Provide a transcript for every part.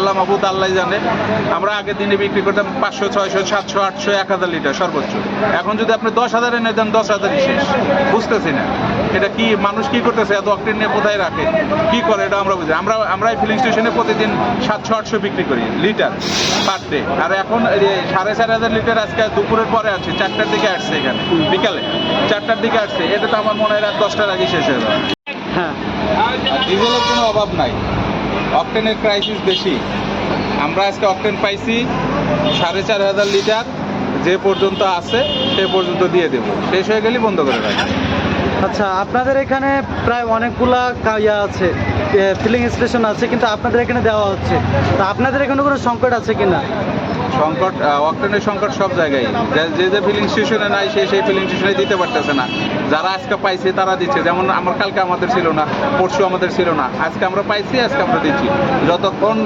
আল্লাহ মাহবুদ আল্লাহ জানে। আমরা আগের দিনে বিক্রি করতাম 500, 600, 700, 800, 1000 লিটার সর্বোচ্চ। এখন যদি আপনি 10,000 এনে দেন 10,000ই শেষ। বুঝতেছি না এটা কি মানুষ কি করতেছে, এত অক্টেন নিয়ে কোথায় রাখে, কি করে এটা আমরা বুঝি। আমরা ফিলিং স্টেশনে প্রতিদিন 700-800 বিক্রি করি লিটার পার ডে। আর এখন 4,500 লিটার আজকে দুপুরের পরে আছে, 4টার দিকে আসছে, এখানে বিকালে 4টার দিকে আসছে। এটা তো আমার মনে হয় রাত 10টার আগে শেষ হয়ে যাবে। হ্যাঁ, ডিজেলের কোনো অভাব নাই, অকটেনের ক্রাইসিস বেশি। আমরা আজকে অকটেন পাইছি 4,500 লিটার, যে পর্যন্ত আছে সে পর্যন্ত দিয়ে দেবো, শেষ হয়ে গেলেই বন্ধ করে রাখবো। আচ্ছা, আপনাদের এখানে প্রায় অনেকগুলা আছে, ফিলিং স্টেশন আছে, কিন্তু আপনাদের এখানে দেওয়া হচ্ছে। তা আপনাদের এখানে কোনো সংকট আছে কিনা? সংকট, অকটেনের সংকট সব জায়গায়। যে ফিলিং স্টেশনে নাই সেই ফিলিং স্টেশনে দিতে পারতেছে না। যারা আজকে পাইছে তারা দিচ্ছে। যেমন কালকে আমাদের ছিল না, পরশু আমাদের ছিল না, আজকে আমরা পাইছি, আজকে আমরা দিচ্ছি। যতক্ষণ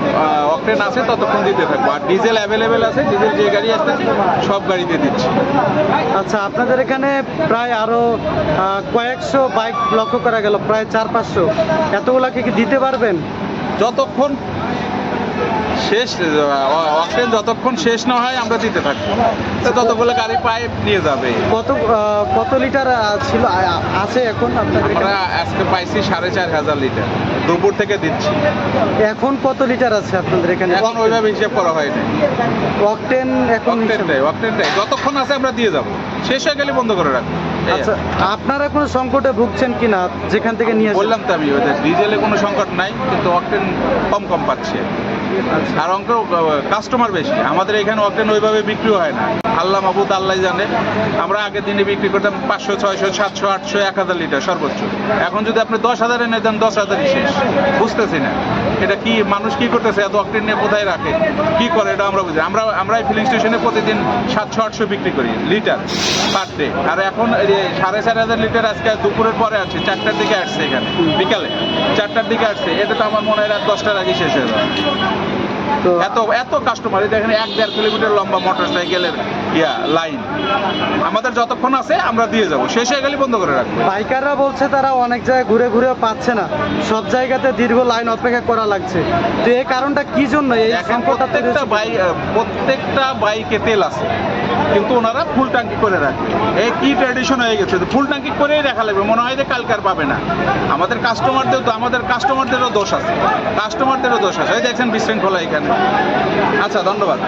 অকটেন আছে ততক্ষণ দিতে থাকবো। আর ডিজেল অ্যাভেলেবেল আছে, ডিজেল যে গাড়ি আসতেছে সব গাড়িতে দিচ্ছি। আচ্ছা, আপনাদের এখানে প্রায় আরো কয়েকশো বাইক লক্ষ্য করা গেল, প্রায় 400-500। এতগুলাকে কি দিতে পারবেন? যতক্ষণ শেষ অকটেন যতক্ষণ শেষ না হয় আমরা দিতে থাকবো। তো ততগুলো গাড়ি পাইপ নিয়ে যাবে। কত লিটার ছিল আছে এখন আপনাদের আমরা এখানে? আজকে পাইছি 4,500 লিটার, দুপুর থেকে দিচ্ছি। এখন কত লিটার আছে আপনাদের এখানে? এখন ওইভাবে হিসেব করা হয়নি। অকটেন এখন অকটেনটাই যতক্ষণ আছে আমরা দিয়ে যাবো, শেষ হয়ে গেলে বন্ধ করে রাখবো। আচ্ছা, আপনারা কোনো সংকটে ভুগছেন কিনা যেখান থেকে নিয়ে বললাম তো আমি, ওদের ডিজেলে কোনো সংকট নাই, কিন্তু অকটেন কম পাচ্ছে। আর কাস্টমার বেশি। আমাদের এখানে অকটেন ওইভাবে বিক্রি হয় না, আল্লাহ মাহবুদ আল্লাহ জানে। আমরা আগের দিনে বিক্রি করতাম 500, 600, 700, 800, 1000 লিটার সর্বোচ্চ। এখন যদি আপনি 10,000 এনে দেন 10,000ই শেষ। বুঝতেছি না এটা কি মানুষ কি করতেছে, এত অকটেন নিয়ে কোথায় রাখে, কি করে এটা আমরা বুঝি। আমরা ফিলিং স্টেশনে প্রতিদিন 700-800 বিক্রি করি লিটার পার ডে। আর এখন 4,500 লিটার আজকে দুপুরের পরে আছে, 4টার দিকে আসছে, এখানে বিকালে 4টার দিকে আসছে। এটা তো আমার মনে হয় রাত 10টার আগে শেষ হয়ে যাবে। এত কাস্টমার, এখানে 1-1.5 কিলোমিটার লম্বা মোটর সাইকেলের লাইন। আমাদের যতক্ষণ আছে আমরা দিয়ে যাব, শেষ হয়ে গেলে বন্ধ করে রাখবো। বাইকাররা বলছে তারা অনেক জায়গায় ঘুরে ঘুরে পাচ্ছে না, সব জায়গাতে দীর্ঘ লাইন অপেক্ষা করা লাগছে। তো এই কারণটা কি জন্য? এই প্রত্যেকটা বাইকে তেল আছে, কিন্তু ওনারা ফুল ট্যাঙ্কি করে রাখে। এই কি ট্র্যাডিশন হয়ে গেছে, ফুল ট্যাঙ্কি করেই রাখা লাগবে। মনে হয় যে কালকার পাবে না। আমাদের কাস্টমারদেরও দোষ আছে, এই দেখছেন বিশৃঙ্খলা এখানে। আচ্ছা, ধন্যবাদ।